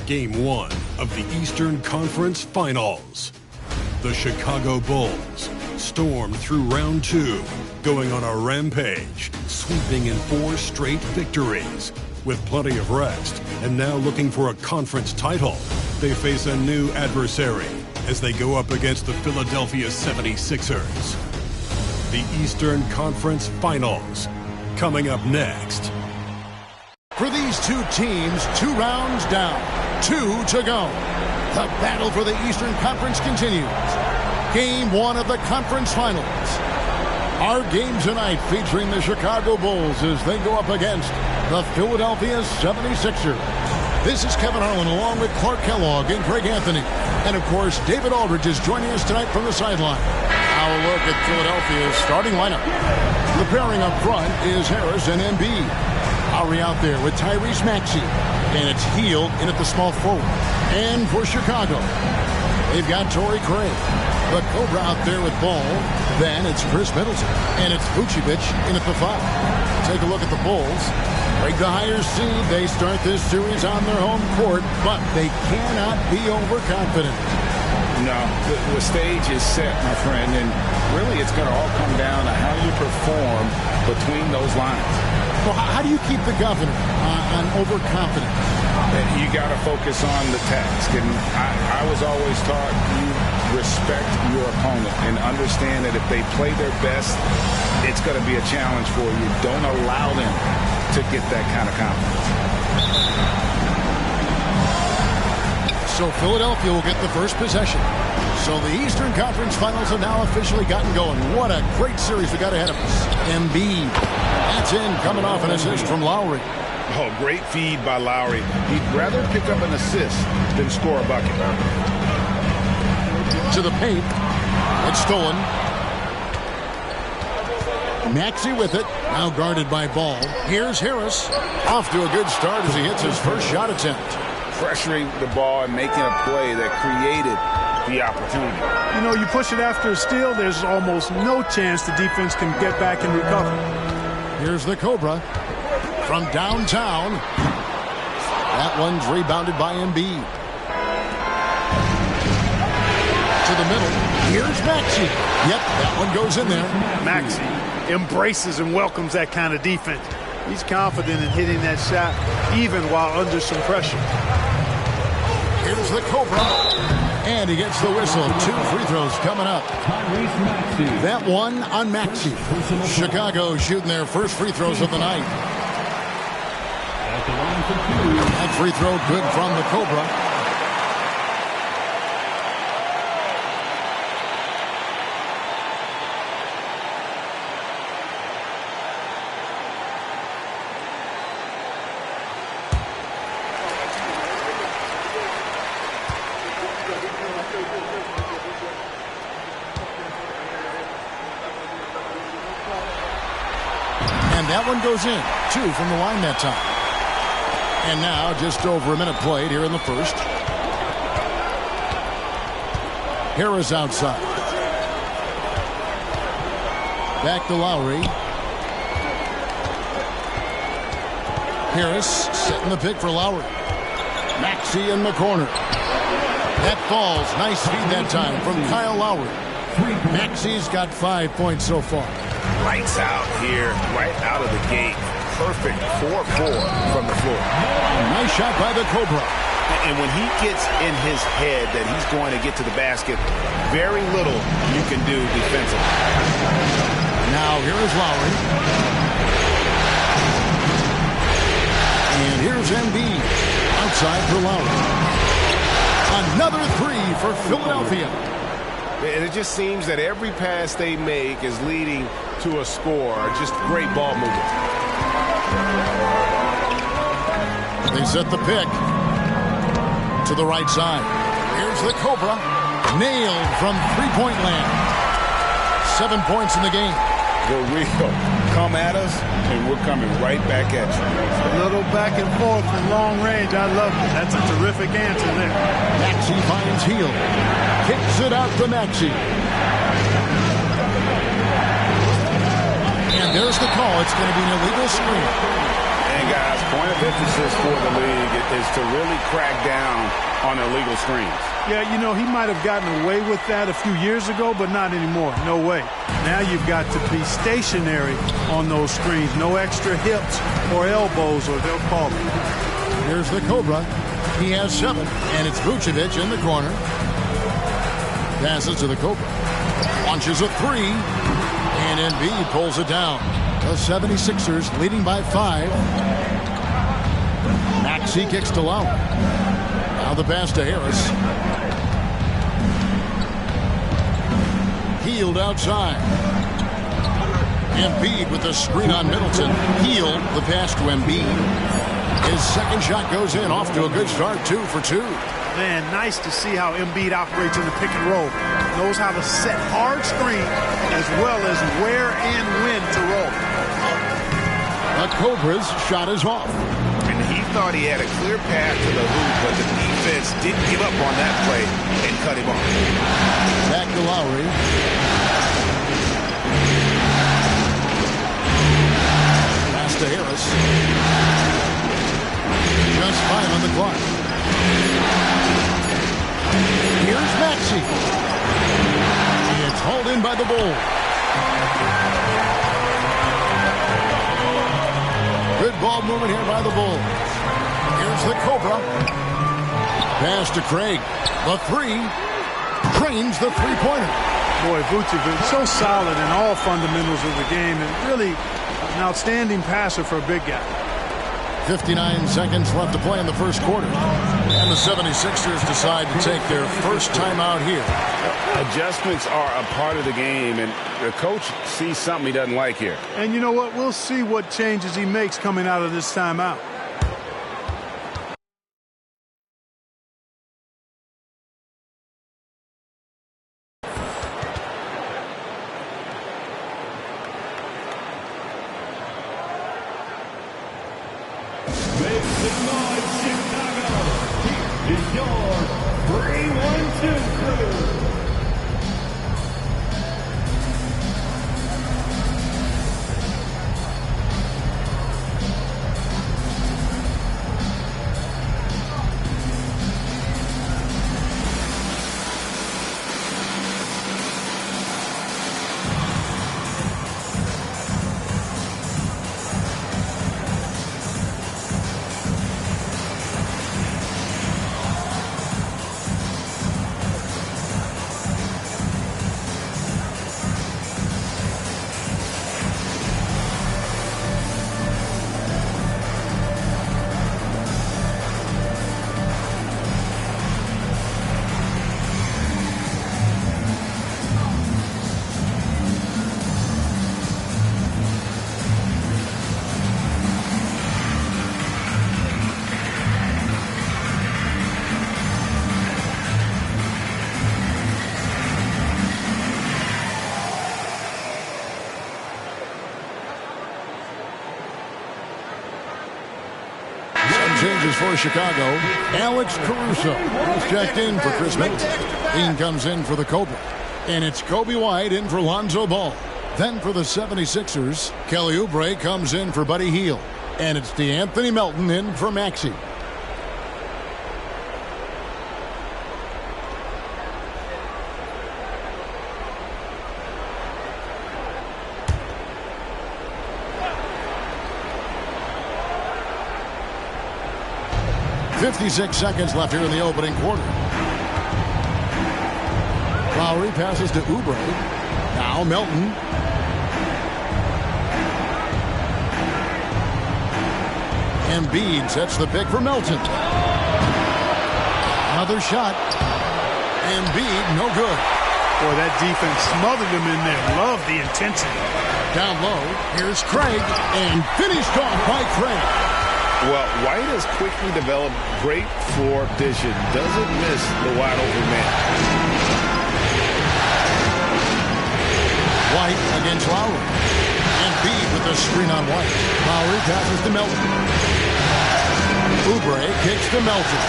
Game 1 of the Eastern Conference Finals. The Chicago Bulls stormed through round 2, going on a rampage, sweeping in 4 straight victories. With plenty of rest, and now looking for a conference title, they face a new adversary as they go up against the Philadelphia 76ers. The Eastern Conference Finals, coming up next. For these two teams, 2 rounds down, 2 to go. The battle for the Eastern Conference continues. Game 1 of the conference finals. Our game tonight featuring the Chicago Bulls as they go up against the Philadelphia 76ers. This is Kevin Harlan along with Clark Kellogg and Greg Anthony. And of course, David Aldridge is joining us tonight from the sideline. Now a look at Philadelphia's starting lineup. The pairing up front is Harris and Embiid. Lowry out there with Tyrese Maxey. And it's Hield in at the small forward. And for Chicago, they've got Torrey Craig. The Cobra out there with Ball. Then it's Chris Middleton. And it's Vucevic in at the 5. Take a look at the Bulls. Break the higher seed. They start this series on their home court, but they cannot be overconfident. No, the stage is set, my friend, and really it's going to all come down to how you perform between those lines. Well, how do you keep the governor on overconfidence? You got to focus on the task, and I was always taught you respect your opponent and understand that if they play their best, it's going to be a challenge for you. Don't allow them to get that kind of confidence. So Philadelphia will get the first possession. So the Eastern Conference Finals have now officially gotten going. What a great series we got ahead of us. Embiid. That's in, coming off an assist from Lowry. Oh, great feed by Lowry. He'd rather pick up an assist than score a bucket. To the paint. It's stolen. Maxey with it. Now guarded by Ball. Here's Harris. Off to a good start as he hits his first shot attempt. Pressuring the ball and making a play that created the opportunity. You know, you push it after a steal, there's almost no chance the defense can get back and recover. Here's the Cobra from downtown. That one's rebounded by Embiid. To the middle. Here's Maxey. Yep, that one goes in there. Maxey embraces and welcomes that kind of defense. He's confident in hitting that shot even while under some pressure. Here's the Cobra. And he gets the whistle. 2 free throws coming up. That one on Maxey. Chicago shooting their first free throws of the night. That free throw good from the Cobra. And that one goes in. 2 from the line that time. And now just over a minute played here in the first. Harris outside. Back to Lowry. Harris setting the pick for Lowry. Maxey in the corner. That falls. Nice feed that time from Kyle Lowry. Maxey's got 5 points so far. Lights out here, right out of the gate. Perfect 4-4 from the floor. Nice shot by the Cobra. And when he gets in his head that he's going to get to the basket, very little you can do defensively. Now here is Lowry. And here's Embiid. Outside for Lowry. Another 3 for Philadelphia. And it just seems that every pass they make is leading to a score. Just great ball movement. They set the pick. to the right side. Here's the Cobra. Nailed from three-point land. 7 points in the game. For real. Come at us, and we're coming right back at you. A little back and forth from long range. I love it. That's a terrific answer there. Maxey finds Hield. Kicks it out to Maxey. And there's the call. It's going to be an illegal screen. And guys, point of emphasis for the league is to really crack down on illegal screens. Yeah, you know, he might have gotten away with that a few years ago, but not anymore. No way. Now you've got to be stationary on those screens. No extra hips or elbows, or they'll call it. Here's the Cobra. He has 7, and it's Vucevic in the corner. Passes to the Cobra. Launches a 3, and Embiid pulls it down. The 76ers leading by 5. Maxey kicks to Lowry. Now the pass to Harris. Hield outside. Embiid with the screen on Middleton. Hield the pass to Embiid. His second shot goes in, off to a good start, 2 for 2. Man, nice to see how Embiid operates in the pick and roll. Knows how to set hard screen as well as where and when to roll. The Cobra's shot is off. And he thought he had a clear path to the hoop, but the defense didn't give up on that play and cut him off. Back to Lowry. Pass to Harris. Just 5 on the clock. Here's Maxey. It's hauled in by the Bulls. Good ball movement here by the Bulls. Here's the Cobra. Pass to Craig. The 3. Drains the three-pointer. Boy, Vucevic so solid in all fundamentals of the game, and really an outstanding passer for a big guy. 59 seconds left to play in the first quarter. And the 76ers decide to take their first timeout here. Adjustments are a part of the game, and the coach sees something he doesn't like here. And you know what? We'll see what changes he makes coming out of this timeout. Changes for Chicago. Alex Caruso is checked in for Chris Middleton. Dean comes in for the Cobra. And it's Kobe White in for Lonzo Ball. Then for the 76ers, Kelly Oubre comes in for Buddy Hield. And it's DeAnthony Melton in for Maxey. .56 seconds left here in the opening quarter. Lowry passes to Oubre. Now Melton. Embiid sets the pick for Melton. Another shot. Embiid, no good. Boy, that defense smothered him in there. Love the intensity. Down low, here's Craig, and finished off by Craig. Well, White has quickly developed great floor vision. Doesn't miss the wide open man. White against Lowry. Embiid with the screen on White. Lowry passes to Melton. Oubre kicks to Melton.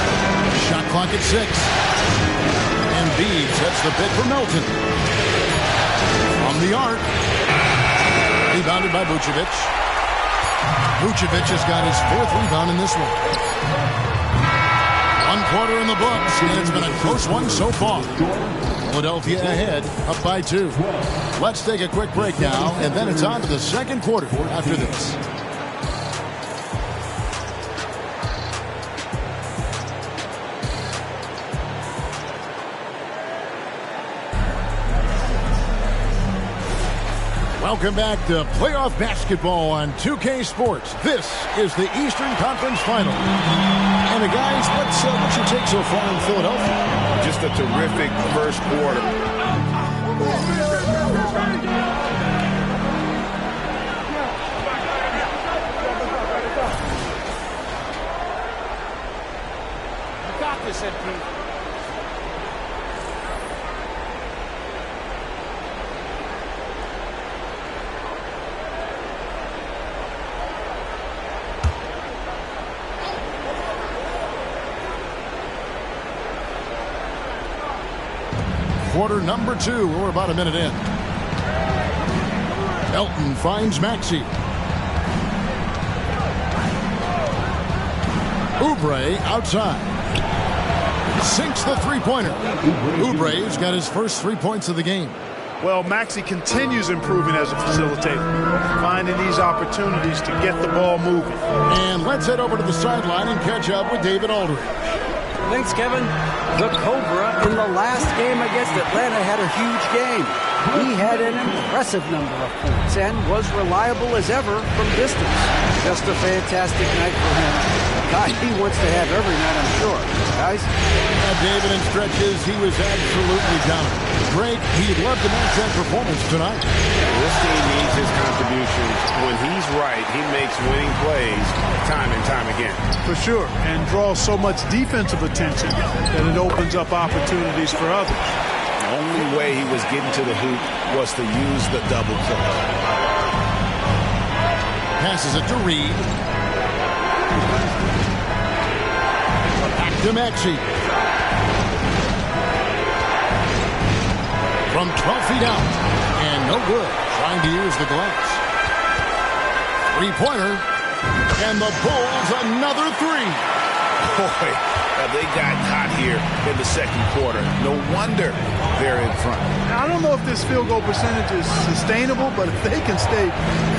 Shot clock at 6. Embiid sets the pick for Melton. From the arc. Rebounded by Vucevic. Vucevic has got his 4th rebound in this one. 1 quarter in the books, and it's been a close one so far. Philadelphia ahead, up by 2. Let's take a quick break now, and then it's on to the second quarter after this. Welcome back to playoff basketball on 2K Sports. This is the Eastern Conference Final. And guys, what's your take so far in Philadelphia? Just a terrific first quarter. You got this, MP. Quarter number 2. We're about a minute in. Melton finds Maxey. Oubre outside. Sinks the three-pointer. Oubre's got his first 3 points of the game. Well, Maxey continues improving as a facilitator, finding these opportunities to get the ball moving. And let's head over to the sideline and catch up with David Aldridge. Thanks, Kevin. The Cobra in the last game against Atlanta had a huge game. He had an impressive number of points and was reliable as ever from distance. Just a fantastic night for him. God, he wants to have every night, I'm sure. Guys? David, in stretches, he was absolutely dominant. Greg, he'd love to match that performance tonight. This team needs his contributions. When he's right, he makes winning plays time and time again. For sure, and draws so much defensive attention that it opens up opportunities for others. The only way he was getting to the hoop was to use the double play. Passes it to Reed. Back to Maxey. From 12 feet out. And no good. Trying to use the glass. Three-pointer. And the Bulls another 3. Boy, they got hot here in the second quarter. No wonder they're in front. Now, I don't know if this field goal percentage is sustainable, but if they can stay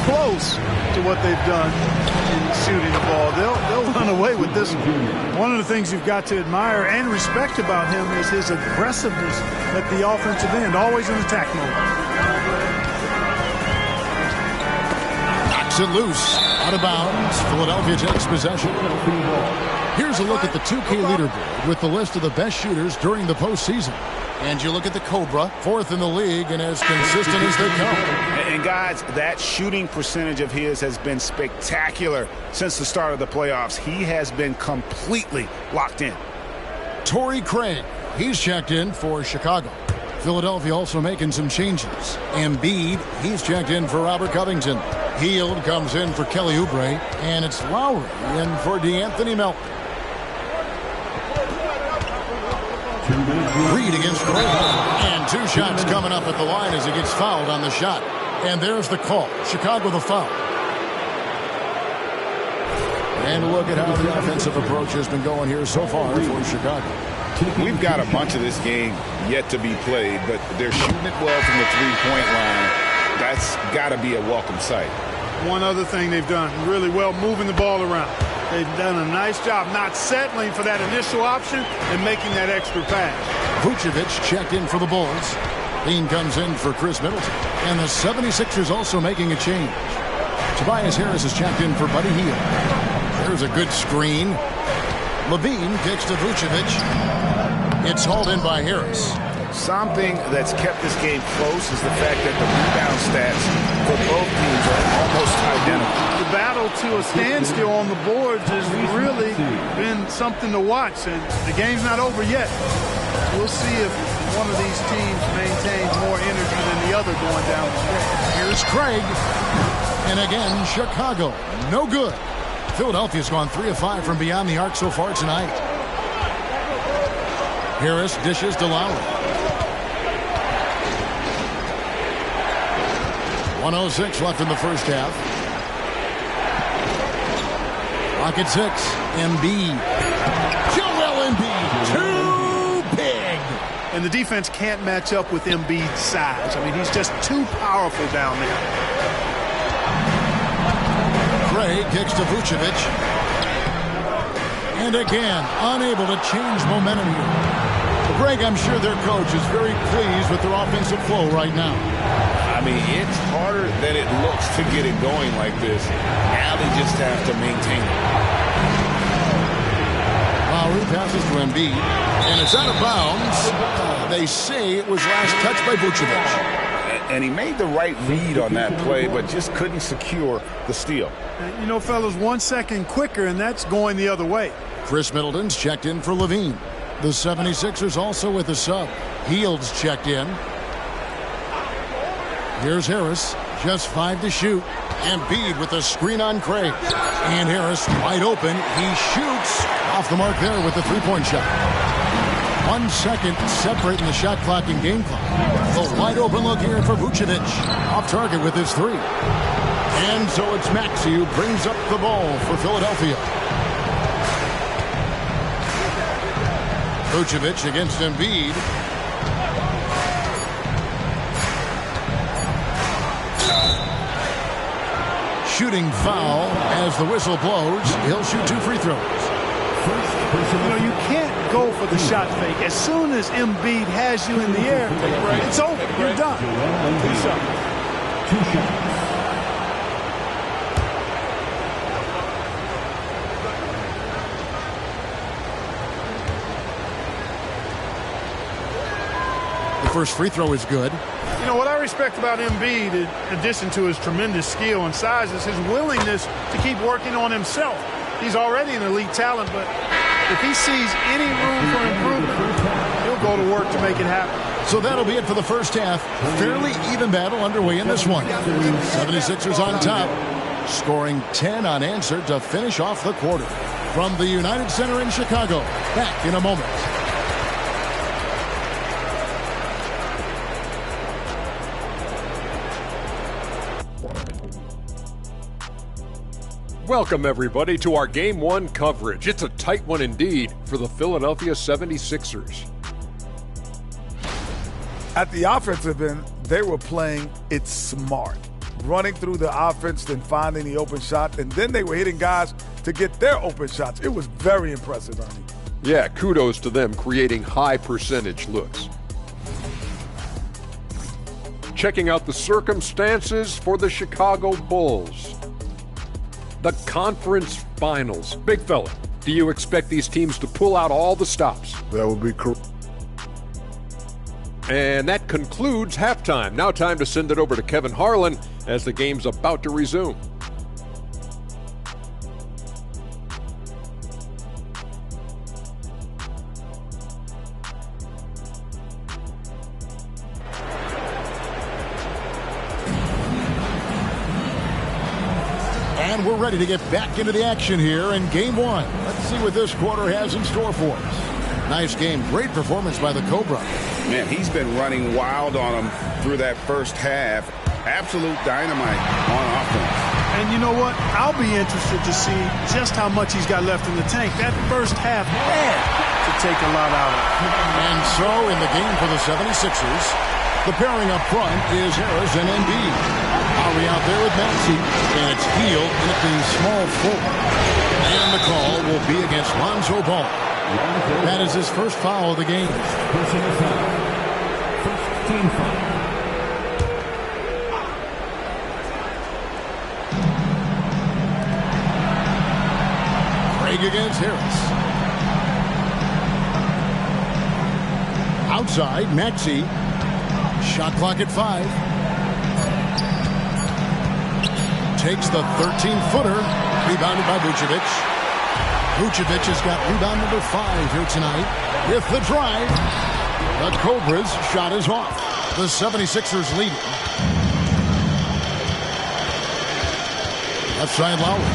close to what they've done in shooting the ball, they'll run away with this one. One of the things you've got to admire and respect about him is his aggressiveness at the offensive end, always in attack mode. Knocks it loose. Out of bounds. Philadelphia takes possession. Here's a look at the 2K leaderboard with the list of the best shooters during the postseason. And you look at the Cobra, 4th in the league and as consistent as they come. And guys, that shooting percentage of his has been spectacular since the start of the playoffs. He has been completely locked in. Torrey Craig, he's checked in for Chicago. Philadelphia also making some changes. Embiid, he's checked in for Robert Covington. Hield comes in for Kelly Oubre. And it's Lowry in for DeAnthony Melton. Reed against Craig. And 2 shots coming up at the line as he gets fouled on the shot. And there's the call. Chicago the foul. And look at how the offensive approach has been going here so far for Chicago. We've got a bunch of this game yet to be played, but they're shooting it well from the three-point line. That's got to be a welcome sight. One other thing they've done really well, moving the ball around. They've done a nice job not settling for that initial option and making that extra pass. Vucevic checked in for the Bulls. Lean comes in for Chris Middleton. And the 76ers also making a change. Tobias Harris is checked in for Buddy Hield. There's a good screen. Levine kicks to Vucevic. It's hauled in by Harris. Something that's kept this game close is the fact that the rebound stats for both teams are almost identical. The battle battle to a standstill on the boards has really been something to watch. And the game's not over yet. We'll see if one of these teams maintains more energy than the other going down the stretch. Here's Craig. And again, Chicago. No good. Philadelphia's gone 3 of 5 from beyond the arc so far tonight. Harris dishes to Lowry. 1:06 left in the first half. Rocket 6. Embiid. Joel Embiid. Too big. And the defense can't match up with Embiid's size. I mean, he's just too powerful down there. Gray kicks to Vucevic. And again, unable to change momentum here. Greg, I'm sure their coach is very pleased with their offensive flow right now. I mean, it's harder than it looks to get it going like this. Now they just have to maintain it. Lowry passes to Embiid, and it's out of bounds. They say it was last touched by Vucevic. And he made the right read on that play, but just couldn't secure the steal. You know, fellas, 1 second quicker, and that's going the other way. Chris Middleton's checked in for Levine. The 76ers also with a sub. Heald's checked in. Here's Harris. Just 5 to shoot. Embiid with a screen on Craig. And Harris wide open. He shoots off the mark there with the three-point shot. 1 second separating the shot clock and game clock. The wide open look here for Vucevic. Off target with his three. And so it's Maxey who brings up the ball for Philadelphia. Vucevic against Embiid. Shooting foul as the whistle blows. He'll shoot 2 free throws. You know, you can't go for the shot fake. As soon as Embiid has you in the air, it's over. You're done. 2 shots. First free throw is good. You know, what I respect about Embiid, in addition to his tremendous skill and size, is his willingness to keep working on himself. He's already an elite talent, but if he sees any room for improvement, he'll go to work to make it happen. So that'll be it for the first half. Fairly even battle underway in this one. 76ers on top, scoring 10 unanswered to finish off the quarter. From the United Center in Chicago, back in a moment. Welcome, everybody, to our Game 1 coverage. It's a tight one indeed for the Philadelphia 76ers. At the offensive end, they were playing it smart. Running through the offense, then finding the open shot, and then they were hitting guys to get their open shots. It was very impressive, Ernie. Yeah, kudos to them creating high percentage looks. Checking out the circumstances for the Chicago Bulls. The conference finals. Big fella, do you expect these teams to pull out all the stops? That would be correct. And that concludes halftime. Now time to send it over to Kevin Harlan as the game's about to resume. And we're ready to get back into the action here in Game 1. Let's see what this quarter has in store for us. Nice game. Great performance by the Cobra. Man, he's been running wild on him through that first half. Absolute dynamite on offense. And you know what? I'll be interested to see just how much he's got left in the tank. That first half had to take a lot out of it. And so in the game for the 76ers, the pairing up front is Harris and Embiid. Lowry out there with Maxey, and it's Hield at the small forward. And the call will be against Lonzo Ball. That is his first foul of the game. Personal foul. First team foul. Craig against Harris. Outside, Maxey. Shot clock at 5. takes the 13-footer. Rebounded by Vucevic. Vucevic has got rebound number 5 here tonight. With the drive, the Cobras' shot is off. The 76ers lead. Left side Lowry.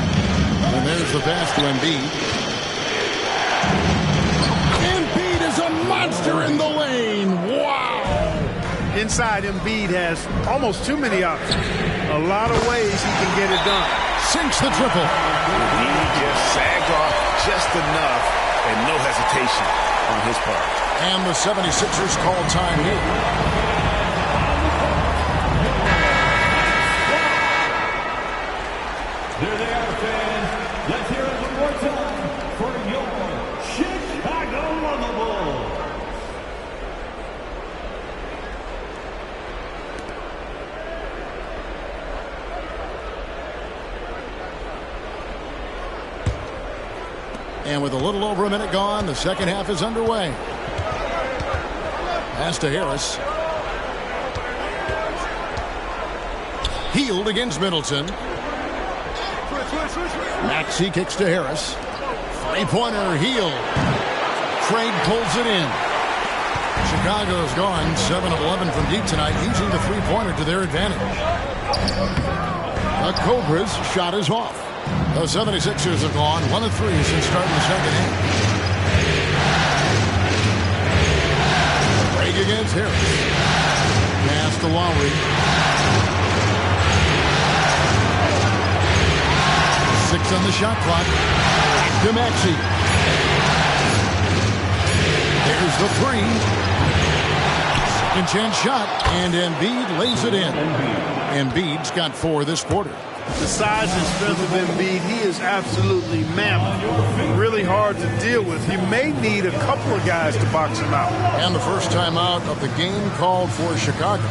And there's the pass to Embiid. Embiid is a monster in the lane. Wow. Inside, Embiid has almost too many options. A lot of ways he can get it done. Sinks the triple. He just sagged off just enough and no hesitation on his part. And the 76ers call time here. There they are, fans. Let's hear it one more time for your Chicago Bulls. And with a little over a minute gone, the second half is underway. Pass to Harris. Healed against Middleton. Maxey kicks to Harris. Three-pointer, Healed. Craig pulls it in. Chicago's gone 7 of 11 from deep tonight, using the three-pointer to their advantage. The Cobras' shot is off. The 76ers have gone 1 of 3 since starting the second half. Craig against Harris. Pass to Lowry. 6 on the shot clock. Back to Maxey. There's the 3. Second chance shot, and Embiid lays it in. Embiid's got 4 this quarter. The size and strength of Embiid, he is absolutely mammoth. Really hard to deal with. He may need a couple of guys to box him out. And the first time out of the game called for Chicago.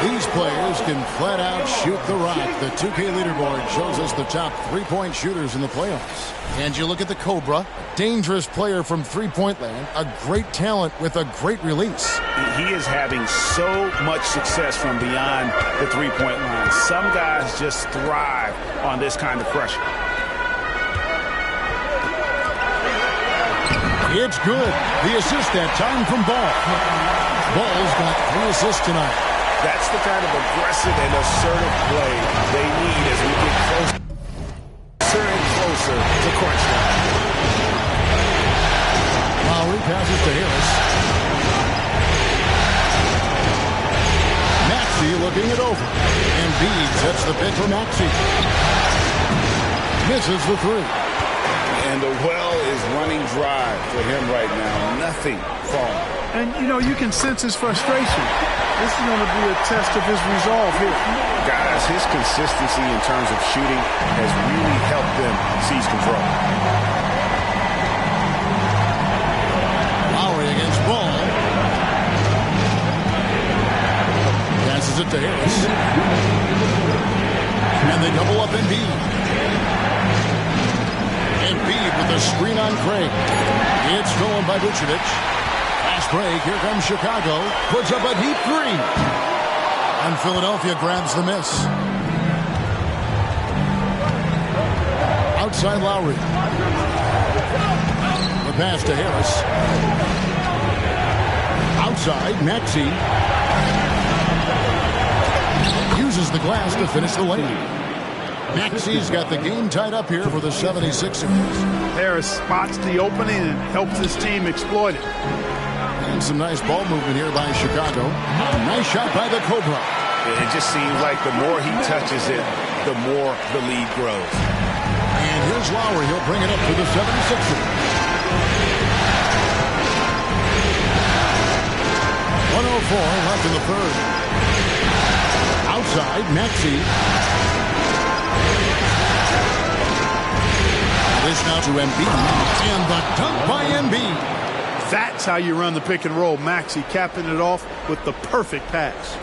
These players can flat out shoot the rock. The 2K leaderboard shows us the top three-point shooters in the playoffs. And you look at the Cobra, a dangerous player from three-point land, a great talent with a great release. He is having so much success from beyond the three-point line. Some guys just thrive on this kind of pressure. It's good. The assist that time from Ball. Ball's got 3 assists tonight. That's the kind of aggressive and assertive play they need as we get closer and closer to crunch time. Lowry passes to Harris. Maxey looking it over. Embiid sets the pick for Maxey. Misses the 3. And the well is running dry for him right now. Nothing falling. And, you know, you can sense his frustration. This is going to be a test of his resolve here. Guys, his consistency in terms of shooting has really helped them seize control. Lowry against Ball. Passes it to Harris. And they double up Embiid. Embiid with a screen on Craig. It's stolen by Vucevic. Fast break. Here comes Chicago. Puts up a deep 3. And Philadelphia grabs the miss. Outside Lowry. The pass to Harris. Outside Maxey. Uses the glass to finish the layup. Maxey's got the game tied up here for the 76ers. Harris spots the opening and helps his team exploit it. And some nice ball movement here by Chicago. Nice shot by the Cobra. It just seems like the more he touches it, the more the lead grows. And here's Lowry. He'll bring it up to the 76ers. 1:04 left in the third. Outside, Maxey. This now to Embiid. And the dunk by Embiid. That's how you run the pick and roll. Maxey capping it off with the perfect pass.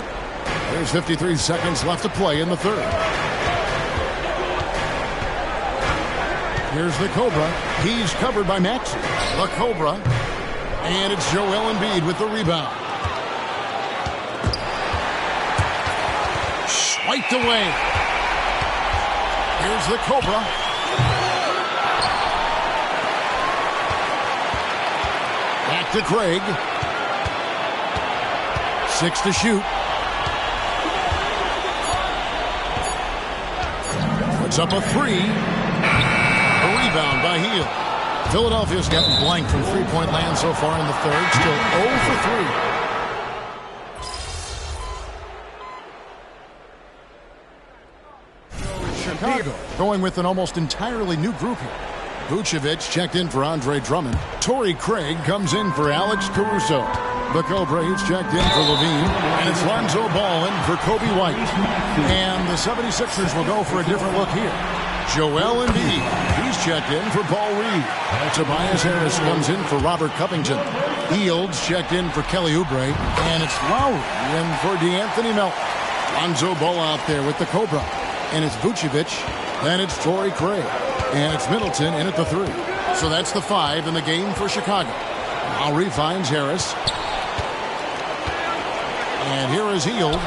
There's 53 seconds left to play in the third. Here's the Cobra. He's covered by Maxey. The Cobra. And it's Joel Embiid with the rebound. Swiped away. Here's the Cobra. Back to Craig. 6 to shoot. Puts up a 3. A rebound by Hield. Philadelphia's gotten blanked from three-point land so far in the third. Still 0 for 3. Chicago going with an almost entirely new group here. Vucevic checked in for Andre Drummond. Torrey Craig comes in for Alex Caruso. The Cobra, he's checked in for Levine. And it's Lonzo Ball in for Kobe White. And the 76ers will go for a different look here. Joel Embiid, he's checked in for Paul Reed. Tobias Harris comes in for Robert Covington. Hield's checked in for Kelly Oubre. And it's Lowry in for DeAnthony Melton. Lonzo Ball out there with the Cobra. And it's Vucevic. Then it's Torrey Craig. And it's Middleton in at the 3. So that's the 5 in the game for Chicago. Lowry finds Harris. And here is Hield.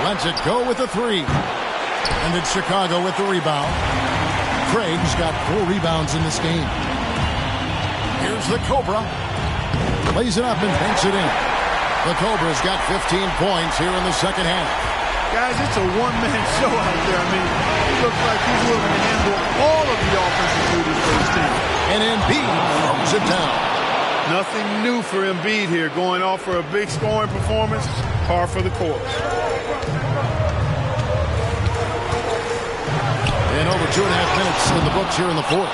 Lets it go with the 3. And it's Chicago with the rebound. Craig's got 4 rebounds in this game. Here's the Cobra. Lays it up and banks it in. The Cobra's got 15 points here in the second half. Guys, it's a one-man show out there. I mean, he looks like he's willing to handle all of the offensive duties for his team. And Embiid throws it down. Nothing new for Embiid here. Going off for a big scoring performance. Par for the course. And over 2.5 minutes in the books here in the fourth.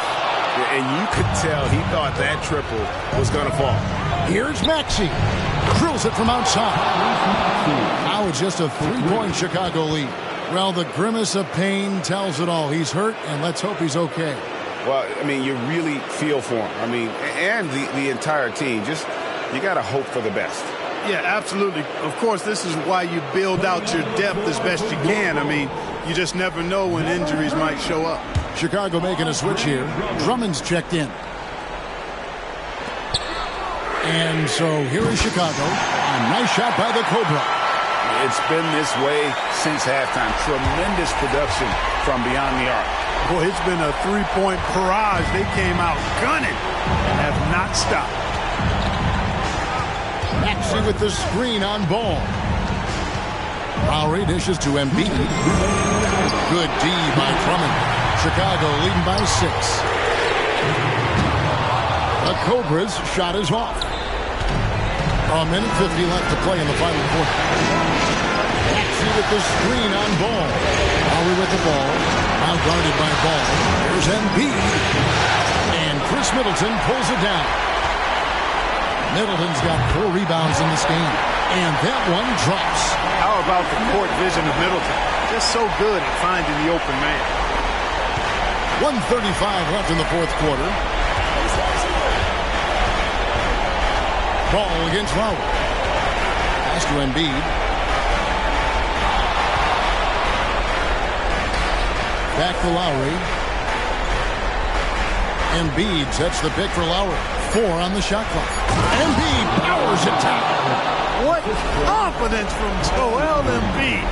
And you could tell he thought that triple was going to fall. Here's Maxey. Drills it from outside. Now it's just a 3-point Chicago lead. Well, the grimace of pain tells it all. He's hurt, and let's hope he's okay. Well, I mean, you really feel for him. I mean, and the entire team. Just, you got to hope for the best. Yeah, absolutely. Of course, this is why you build out your depth as best you can. I mean, you just never know when injuries might show up. Chicago making a switch here. Drummond's checked in. And so here is Chicago. A nice shot by the Cobra. It's been this way since halftime. Tremendous production from beyond the arc. Boy, it's been a 3-point barrage. They came out gunning and have not stopped. Maxey with the screen on Ball. Lowry dishes to Embiid. Good D by Drummond. Chicago leading by 6. The Cobras shot is off. A minute 50 left to play in the final quarter. Maxey with the screen on Ball. Lowry with the ball. Now guarded by Ball. There's Embiid. And Chris Middleton pulls it down. Middleton's got 4 rebounds in this game. And that one drops. How about the court vision of Middleton? Just so good at finding the open man. 1:35 left in the fourth quarter. Ball against Lowry. Pass to Embiid. Back to Lowry. Embiid sets the pick for Lowry. 4 on the shot clock. Embiid powers it down. What confidence from Joel Embiid.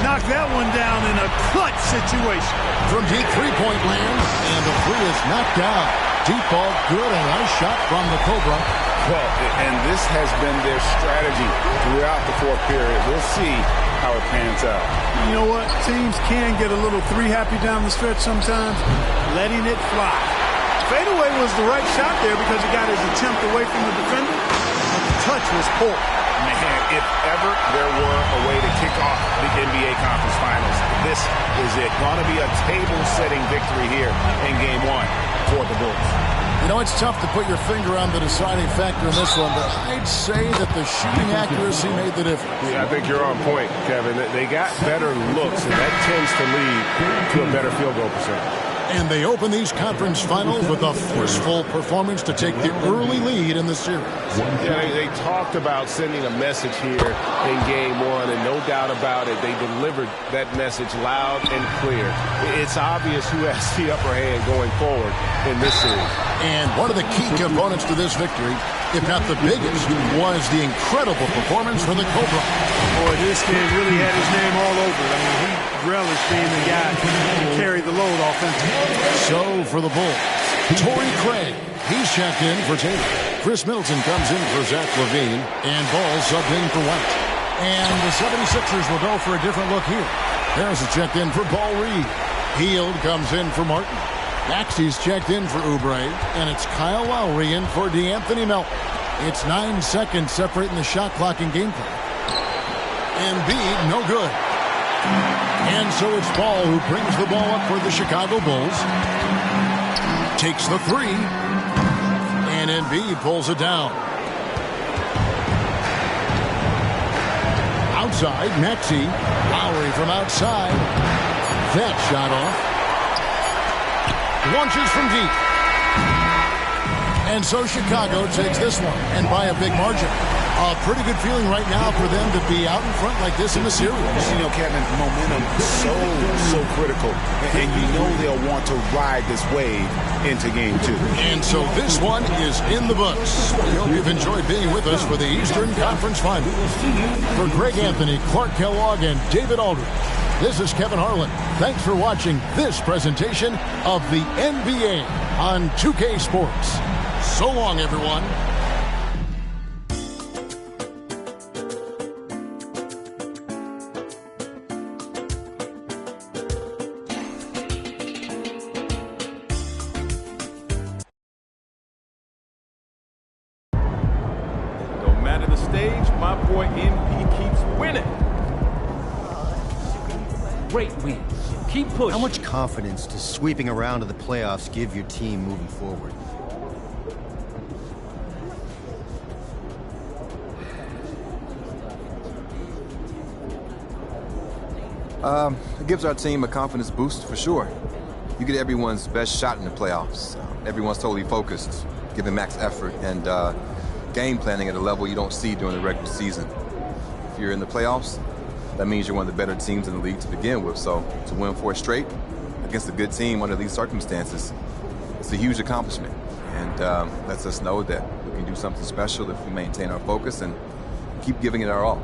Knocked that one down in a clutch situation. From deep 3-point land, and the 3 is knocked down. deep ball, good, a nice shot from the Cobra. Well, and this has been their strategy throughout the fourth period. We'll see how it pans out. You know what? Teams can get a little three-happy down the stretch sometimes, letting it fly. Fadeaway was the right shot there because he got his attempt away from the defender, but the touch was poor. Man, if ever there were a way to kick off the NBA Conference Finals, this is it. Going to be a table-setting victory here in Game 1 for the Bulls. You know, it's tough to put your finger on the deciding factor in this one, but I'd say that the shooting accuracy made the difference. Yeah, I think you're on point, Kevin. They got better looks, and that tends to lead to a better field goal percentage. And they open these conference finals with a forceful performance to take the early lead in the series. Yeah, they talked about sending a message here in Game 1, and no doubt about it, they delivered that message loud and clear. It's obvious who has the upper hand going forward in this series. And one of the key components to this victory, if not the biggest, was the incredible performance for the Cobra. Boy, this kid really had his name all over it. I mean, he relished being the guy who carried the load offensively. So for the Bulls, Torrey Craig, he's checked in for Taylor. Chris Middleton comes in for Zach LaVine, and Ball subbed in for White. And the 76ers will go for a different look here. Harris is checked in for Paul Reed. Hield comes in for Martin. Maxey's checked in for Oubre, and it's Kyle Lowry in for DeAnthony Melton. It's 9 seconds separating the shot clock and game clock. Embiid, no good. And so it's Ball who brings the ball up for the Chicago Bulls. Takes the three. And Embiid pulls it down. Outside, Maxey. Lowry from outside. That shot off. Launches from deep. And so Chicago takes this one, and by a big margin. A pretty good feeling right now for them to be out in front like this in the series. You know, Kevin, momentum so critical. And you know they'll want to ride this wave into Game 2. And so this one is in the books. We hope you've enjoyed being with us for the Eastern Conference Finals. For Greg Anthony, Clark Kellogg, and David Aldridge, this is Kevin Harlan. Thanks for watching this presentation of the NBA on 2K Sports. So long, everyone. No matter the stage, my boy NP keeps winning. Great wins. Keep pushing. How much confidence does sweeping around to the playoffs give your team moving forward? It gives our team a confidence boost for sure. You get everyone's best shot in the playoffs. Everyone's totally focused, giving max effort, and game planning at a level you don't see during the regular season. If you're in the playoffs, that means you're one of the better teams in the league to begin with. So to win 4 straight against a good team under these circumstances, it's a huge accomplishment. And lets us know that we can do something special if we maintain our focus and keep giving it our all.